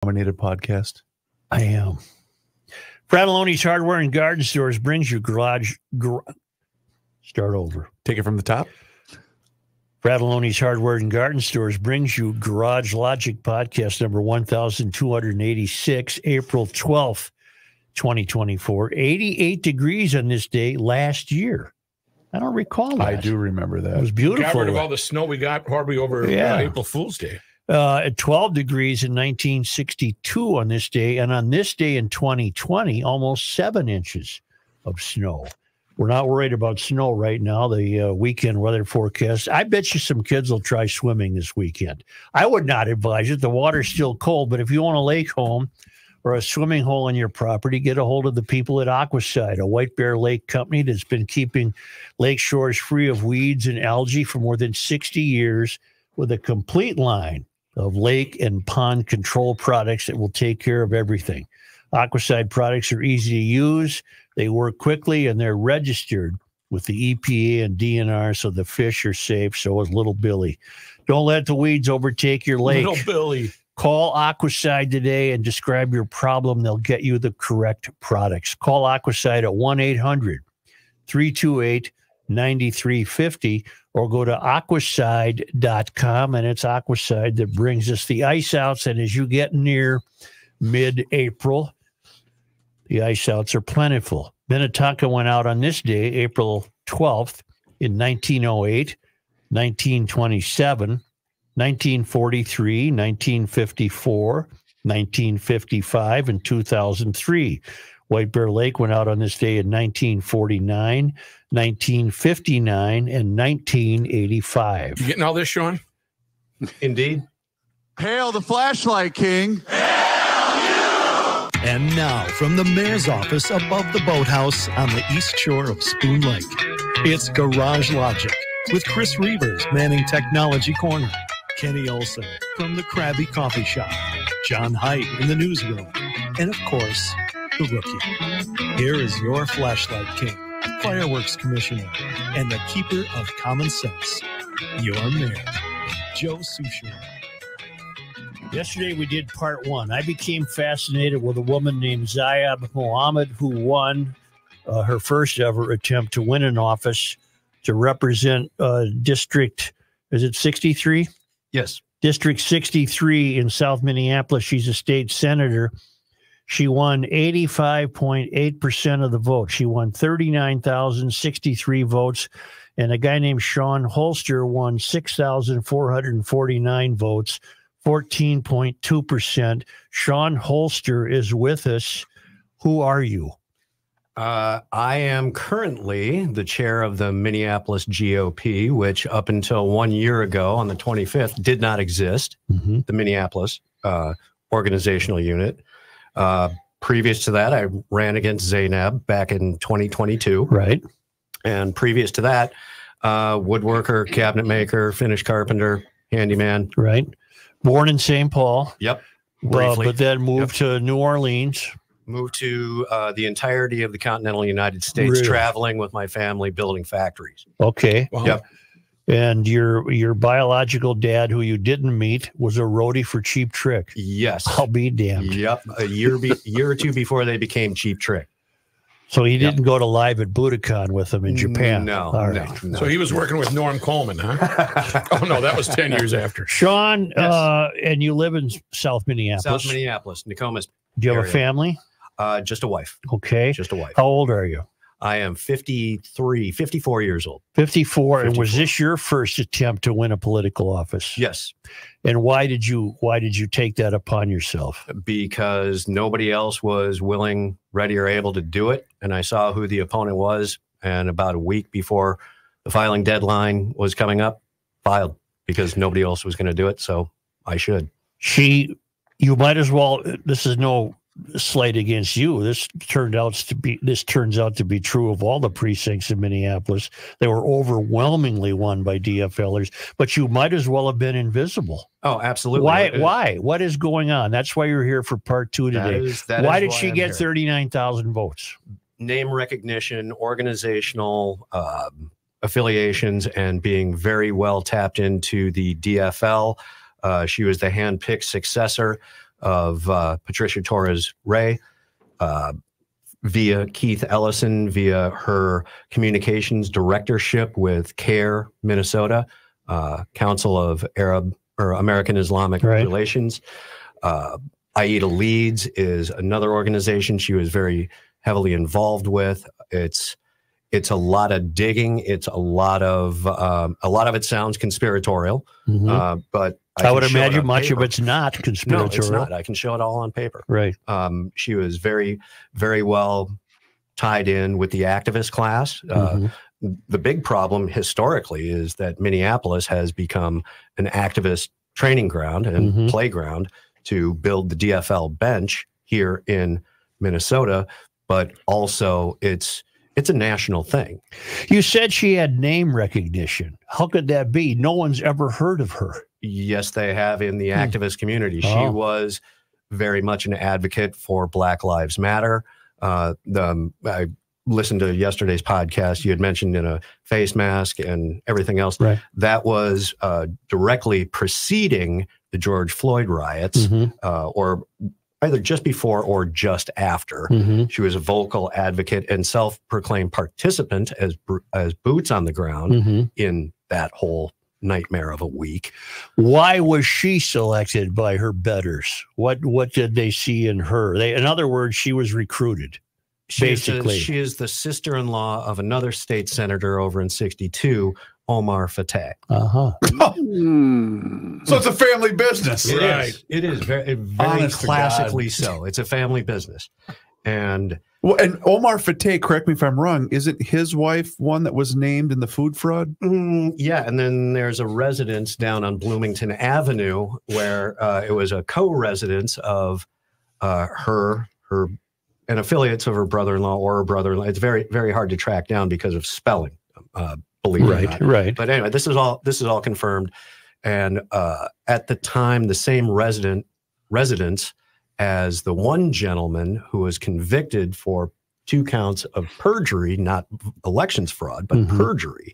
Nominated podcast. I am. Fratelloni's Hardware and Garden Stores brings you Start over. Take it from the top. Fratelloni's Hardware and Garden Stores brings you Garage Logic podcast number 1286, April 12th, 2024. 88 degrees on this day last year. I don't recall that. I do remember that. It was beautiful. Got rid of all the snow we got probably over April Fool's Day. At 12 degrees in 1962 on this day, and on this day in 2020, almost 7 inches of snow. We're not worried about snow right now, the weekend weather forecast. I bet you some kids will try swimming this weekend. I would not advise it. The water's still cold, but if you want a lake home or a swimming hole on your property, get a hold of the people at Aquaside, a White Bear Lake company that's been keeping lake shores free of weeds and algae for more than 60 years with a complete line of lake and pond control products that will take care of everything. Aquaside products are easy to use, they work quickly, and they're registered with the EPA and DNR, so the fish are safe. So is Little Billy. Don't let the weeds overtake your lake. Little Billy. Call Aquaside today and describe your problem. They'll get you the correct products. Call Aquaside at 1-800-328-9350 or go to aquaside.com, and it's Aquaside that brings us the ice outs. And as you get near mid-April, the ice outs are plentiful. Minnetonka went out on this day, April 12th, in 1908, 1927, 1943, 1954, 1955, and 2003. White Bear Lake went out on this day in 1949, 1959, and 1985. You getting all this, Shawn? Indeed. Hail the flashlight king. And now, from the mayor's office above the boathouse on the east shore of Spoon Lake, it's Garage Logic with Chris Reavers manning Technology Corner, Kenny Olson from the Krabby Coffee Shop, John Heidt in the newsroom, and of course, the Rookie. Here is your flashlight king, fireworks commissioner, and the keeper of common sense, your mayor, Joe Sushiro. Yesterday we did part 1. I became fascinated with a woman named Zayab Mohammed who won her first ever attempt to win an office to represent District, is it 63? Yes. District 63 in South Minneapolis. She's a state senator. She won 85.8% of the vote. She won 39,063 votes. And a guy named Shawn Holster won 6,449 votes. 14.2%. Shawn Holster is with us. Who are you? I am currently the chair of the Minneapolis GOP, which up until 1 year ago on the 25th did not exist, the Minneapolis organizational unit. Previous to that, I ran against Zainab back in 2022. Right. And previous to that, woodworker, cabinet maker, finish carpenter, handyman. Right. Born in St. Paul. Yep. Briefly. But then moved to New Orleans. Moved to the entirety of the continental United States, Really? traveling with my family, building factories. Okay. Wow. Yep. And your biological dad, who you didn't meet, was a roadie for Cheap Trick. Yes. I'll be damned. Yep. A year or two before they became Cheap Trick. So he didn't go to Live at Budokan with them in Japan. No, All no, right. no. So he was working with Norm Coleman, huh? Oh, no, that was 10 years after. Shawn, Yes. and you live in South Minneapolis. South Minneapolis, Nokomis. Do you have a area. family? Just a wife. Okay. Just a wife. How old are you? I am 54 years old. 54. And was 54. this your first attempt to win a political office? Yes, And why did you take that upon yourself? because nobody else was willing, ready, or able to do it. And I saw who the opponent was. And about a week before the filing deadline was coming up, filed because nobody else was going to do it. So I should. You might as well, this is no slight against you. This turns out to be true of all the precincts in Minneapolis. They were overwhelmingly won by DFLers, but you might as well have been invisible. Oh, absolutely. Why? What is going on? That's why you're here for part 2 today. Why did she get 39,000 votes? Name recognition, organizational affiliations, and being very well tapped into the DFL. She was the handpicked successor of Patricia Torres Ray, via Keith Ellison, via her communications directorship with CARE Minnesota, Council of Arab or American Islamic Relations. Aida Leeds is another organization she was very heavily involved with. It's a lot of digging. It's a lot of it sounds conspiratorial, but I would imagine much of it's not conspiratorial. No, it's not. I can show it all on paper. Right. She was very, very well tied in with the activist class. The big problem historically is that Minneapolis has become an activist training ground and playground to build the DFL bench here in Minnesota, but also it's a national thing. You said she had name recognition. How could that be? No one's ever heard of her. Yes, they have in the activist community. She was very much an advocate for Black Lives Matter. I listened to yesterday's podcast. You had mentioned in a face mask and everything else. Right. That was directly preceding the George Floyd riots, or either just before or just after. She was a vocal advocate and self-proclaimed participant as boots on the ground in that whole nightmare of a week. Why was she selected by her betters? What did they see in her? In other words, she was recruited. She is the sister-in-law of another state senator over in 62, Omar Fateh. So it's a family business. It is very classically so. It's a family business. And Omar Fateh, correct me if I'm wrong, isn't his wife one that was named in the food fraud? Yeah, and then there's a residence down on Bloomington Avenue where it was a co-residence of her and affiliates of her brother-in-law or her brother-in-law. It's very, very hard to track down because of spelling, believe it or not. Right. But anyway, this is all confirmed. And at the time, the same residence as the one gentleman who was convicted for 2 counts of perjury, not elections fraud, but perjury,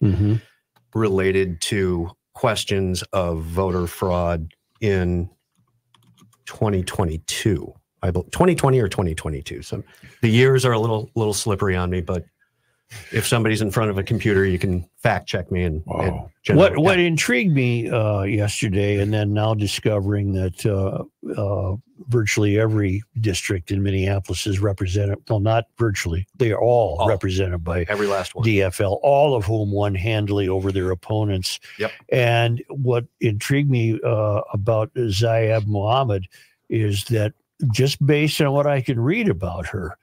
related to questions of voter fraud in 2022. 2020 or 2022. So the years are a little slippery on me, but if somebody's in front of a computer, you can fact check me. And what intrigued me yesterday, and then now discovering that virtually every district in Minneapolis is represented. Well, not virtually; they are all represented by every last one. DFL, all of whom won handily over their opponents. Yep. And what intrigued me about Zayab Mohammed is that, just based on what I can read about her,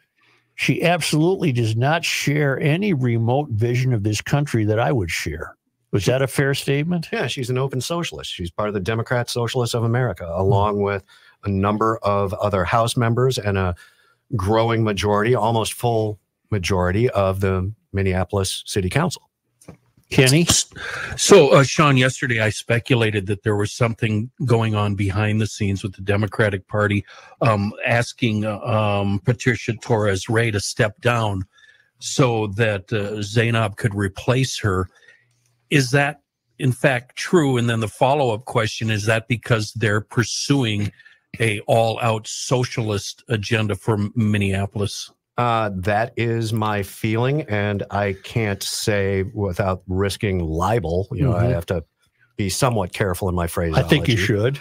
she absolutely does not share any remote vision of this country that I would share. Was that a fair statement? Yeah, she's an open socialist. She's part of the Democrat Socialists of America, along with a number of other House members and a growing majority, almost full majority of the Minneapolis City Council. Kenny? So, Shawn, yesterday I speculated that there was something going on behind the scenes with the Democratic Party, asking Patricia Torres Ray to step down so that Zainab could replace her. Is that, in fact, true? And then the follow-up question, is that because they're pursuing a all-out socialist agenda for Minneapolis? That is my feeling, and I can't say without risking libel. You know, I have to be somewhat careful in my phraseology. I think you should.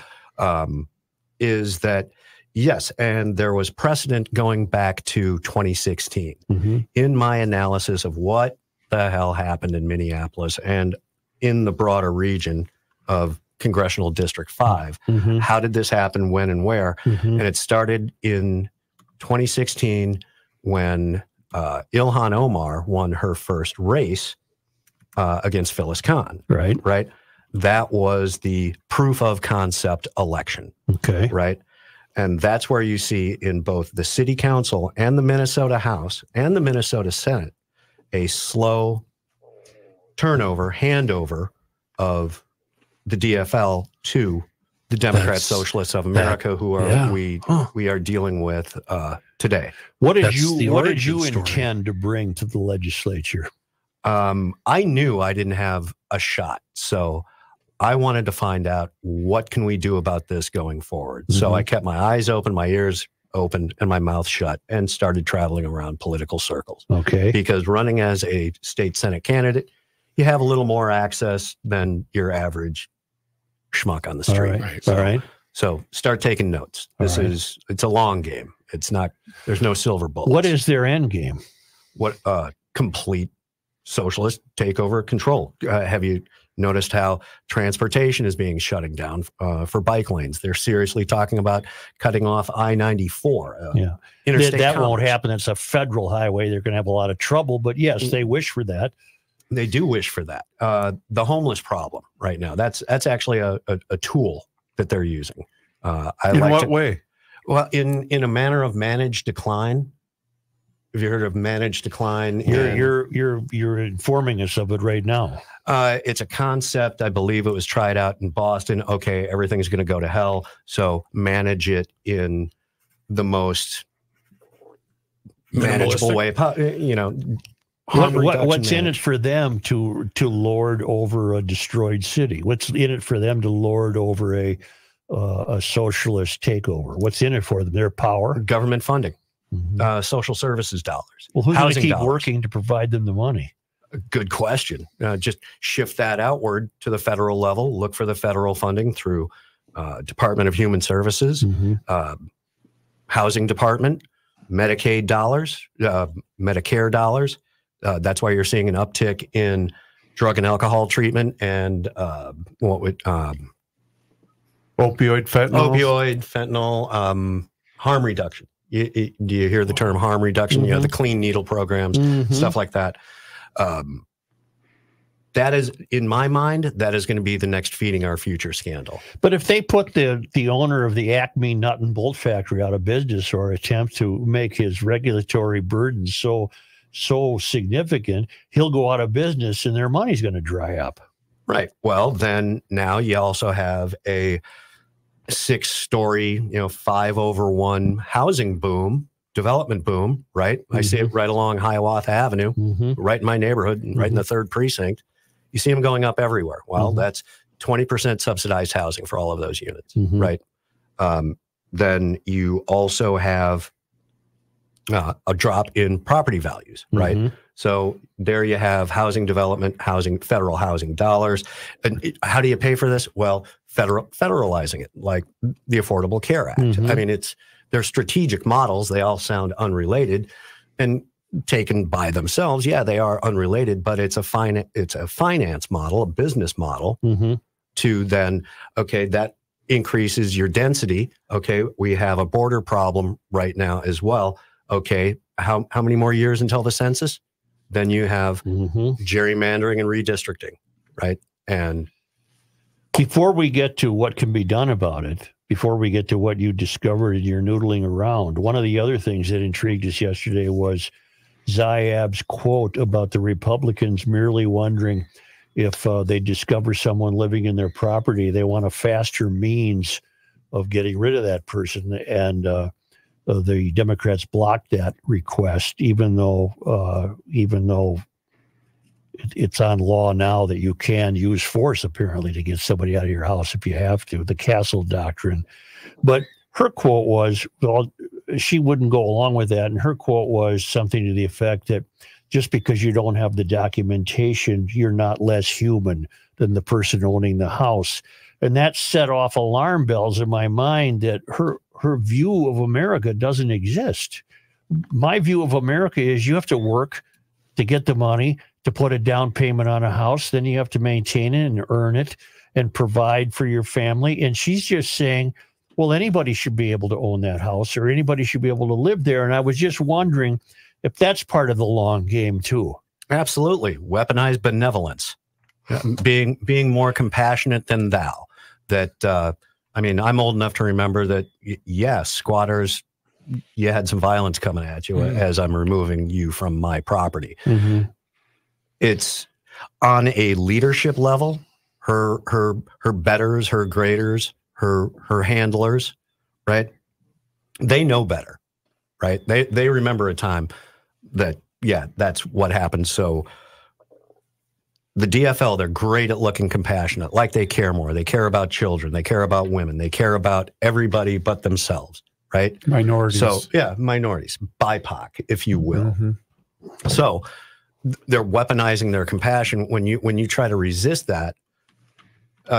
Is that yes, and there was precedent going back to 2016 in my analysis of what the hell happened in Minneapolis and in the broader region of Congressional District 5. How did this happen, when, and where? And it started in 2016 when Ilhan Omar won her first race against Phyllis Khan. Right. That was the proof of concept election. Okay. Right. And that's where you see in both the city council and the Minnesota House and the Minnesota Senate a slow handover of the DFL to the Democrat Socialists of America, who are we are dealing with today. What did you intend to bring to the legislature? I knew I didn't have a shot, so I wanted to find out, what can we do about this going forward? So I kept my eyes open, my ears open, and my mouth shut, and started traveling around political circles. Okay. Because running as a state Senate candidate, you have a little more access than your average schmuck on the street. All right. So start taking notes. It's a long game. There's no silver bullets. What is their end game? Complete socialist takeover control. Have you noticed how transportation is being shutting down for bike lanes? They're seriously talking about cutting off I-94. Interstate that won't commerce. happen. It's a federal highway. They're going to have a lot of trouble, but yes, they wish for that. They do wish for that. The homeless problem right now, that's actually a tool that they're using. In what way? Well, in a manner of managed decline. Have you heard of managed decline? You're informing us of it right now. It's a concept. I believe it was tried out in Boston. Okay, everything's going to go to hell, so manage it in the most manageable way. What's in it for them to lord over a destroyed city? What's in it for them to lord over a socialist takeover? What's in it for them? Their power, government funding, social services dollars. Well, who's going to keep working to provide them the money? Good question. Just shift that outward to the federal level. Look for the federal funding through Department of Human Services, Housing Department, Medicaid dollars, Medicare dollars. That's why you're seeing an uptick in drug and alcohol treatment and opioid, fentanyl, harm reduction. Do you hear the term harm reduction? You know, the clean needle programs, stuff like that. That is, in my mind, that is going to be the next feeding our future scandal. But if they put the owner of the Acme Nut and Bolt Factory out of business, or attempt to make his regulatory burden so significant, he'll go out of business and their money's going to dry up. Right. Well, then now you also have a 6-story, 5/1 housing boom, development boom, right? I see it right along Hiawatha Avenue, right in my neighborhood, right in the 3rd precinct. You see them going up everywhere. Well, that's 20% subsidized housing for all of those units, right? Then you also have a drop in property values, right? So there you have housing development, federal housing dollars. And how do you pay for this? Well, federalizing it, like the Affordable Care Act. I mean, they're strategic models. They all sound unrelated, and taken by themselves, yeah, they are unrelated. But it's a finance model, a business model, to then, okay, that increases your density. Okay, we have a border problem right now as well. Okay, how many more years until the census? Then you have gerrymandering and redistricting, right? And before we get to what can be done about it, before we get to what you discovered in your noodling around, one of the other things that intrigued us yesterday was Ziab's quote about the Republicans merely wondering if they discover someone living in their property, they want a faster means of getting rid of that person. And the Democrats blocked that request, even though it's on law now that you can use force, apparently, to get somebody out of your house if you have to, the Castle Doctrine. But her quote was, well, she wouldn't go along with that. And her quote was something to the effect that just because you don't have the documentation, you're not less human than the person owning the house. And that set off alarm bells in my mind that her view of America doesn't exist. My view of America is you have to work to get the money to put a down payment on a house. Then you have to maintain it and earn it and provide for your family. And she's just saying, well, anybody should be able to own that house, or anybody should be able to live there. And I was just wondering if that's part of the long game too. Absolutely. Weaponized benevolence, being more compassionate than thou. That, I mean, I'm old enough to remember that, yes, squatters, you had some violence coming at you as I'm removing you from my property. It's on a leadership level, her betters, her graders, her handlers, right? They know better, right? They remember a time that, yeah, that's what happened. So the DFL, they're great at looking compassionate, like they care more. They care about children. They care about women. They care about everybody but themselves, right? Minorities. So, yeah, minorities, BIPOC, if you will. So they're weaponizing their compassion. When you try to resist that,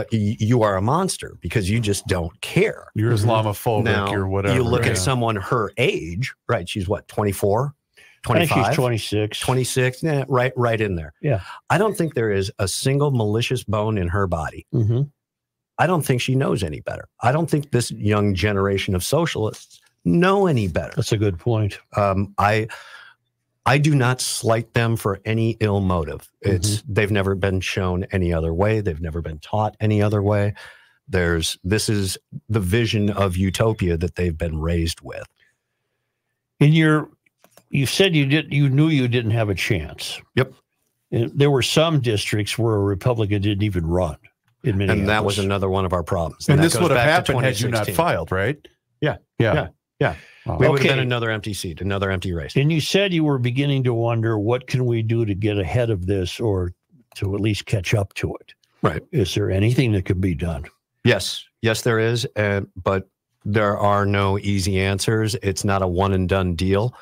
you are a monster because you just don't care. You're Islamophobic now, or whatever. You look at someone her age, right? She's what, 24? 25? She's 26. 26, yeah, right in there. Yeah. I don't think there is a single malicious bone in her body. I don't think she knows any better. I don't think this young generation of socialists know any better. That's a good point. I do not slight them for any ill motive. They've never been shown any other way. They've never been taught any other way. This is the vision of utopia that they've been raised with. You said you knew you didn't have a chance. Yep. There were some districts where a Republican didn't even run in Minneapolis. And that was another one of our problems. And this would have happened had you not filed, right? Yeah. Oh. We would have been another empty seat, another empty race. And you said you were beginning to wonder, what can we do to get ahead of this or to at least catch up to it? Right. Is there anything that could be done? Yes, there is. But there are no easy answers. It's not a one and done deal.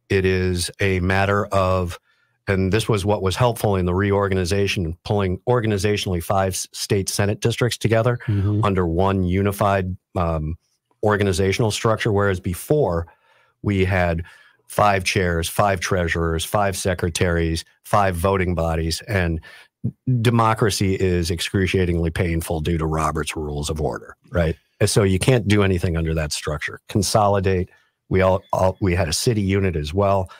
It is a matter of, and this was what was helpful in the reorganization, pulling organizationally 5 state Senate districts together under one unified organizational structure, whereas before we had 5 chairs, 5 treasurers, 5 secretaries, 5 voting bodies, and democracy is excruciatingly painful due to Robert's Rules of Order, right? And so you can't do anything under that structure. Consolidate. We had a city unit as well.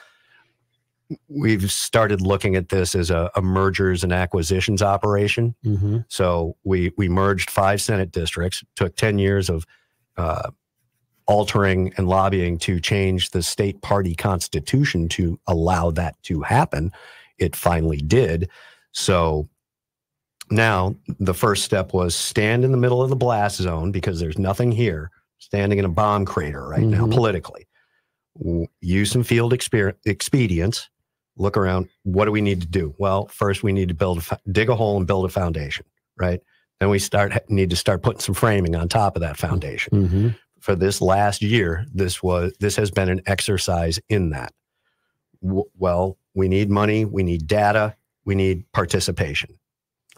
We've started looking at this as a mergers and acquisitions operation. So we merged 5 Senate districts, took 10 years of altering and lobbying to change the state party constitution to allow that to happen. It finally did. So now the first step was stand in the middle of the blast zone because there's nothing here, standing in a bomb crater right now politically. Use some field expedients. Look around. What do we need to do? Well, first we need to dig a hole and build a foundation, right? Then we need to start putting some framing on top of that foundation. For this last year, this has been an exercise in that. Well, we need money, we need data, we need participation.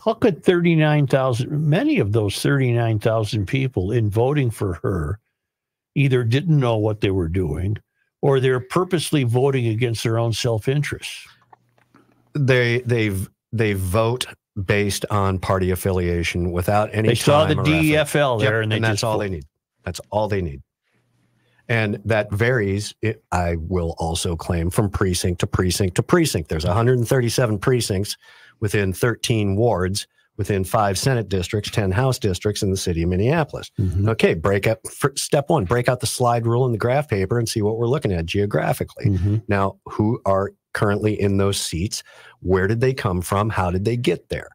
How could 39,000, many of those 39,000 people in voting for her either didn't know what they were doing or they're purposely voting against their own self-interest? They vote based on party affiliation without any. They saw the DFL there, and that's all they need. That's all they need. And that varies, I will also claim, from precinct to precinct to precinct. There's 137 precincts within 13 wards, within 5 Senate districts, 10 House districts in the city of Minneapolis. Okay, step 1, break out the slide rule in the graph paper and see what we're looking at geographically. Now, who are currently in those seats? Where did they come from? How did they get there?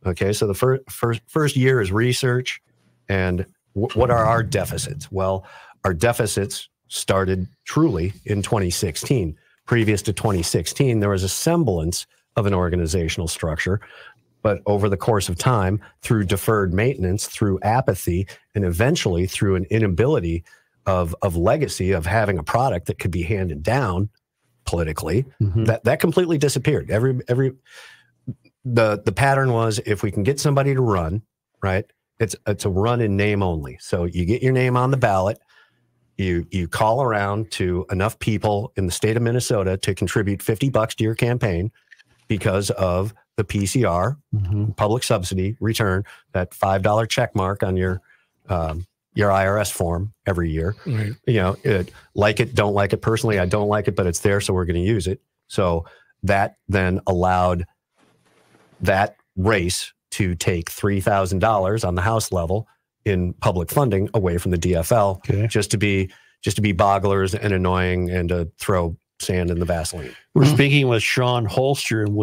Okay, so the first year is research. And what are our deficits? Well, our deficits started truly in 2016. Previous to 2016, there was a semblance of an organizational structure, but over the course of time, through deferred maintenance, through apathy, and eventually through an inability of legacy of having a product that could be handed down politically, that completely disappeared. The pattern was, if we can get somebody to run, right? It's a run in name only. So you get your name on the ballot, you call around to enough people in the state of Minnesota to contribute $50 to your campaign because of the PCR, public subsidy return, that $5 check mark on your IRS form every year. You know, like it, don't like it. Personally, I don't like it, but it's there, so we're going to use it. So that then allowed that race to take $3,000 on the House level in public funding away from the DFL, just to be bogglers and annoying and to throw sand in the Vaseline. We're speaking with Shawn Holster, and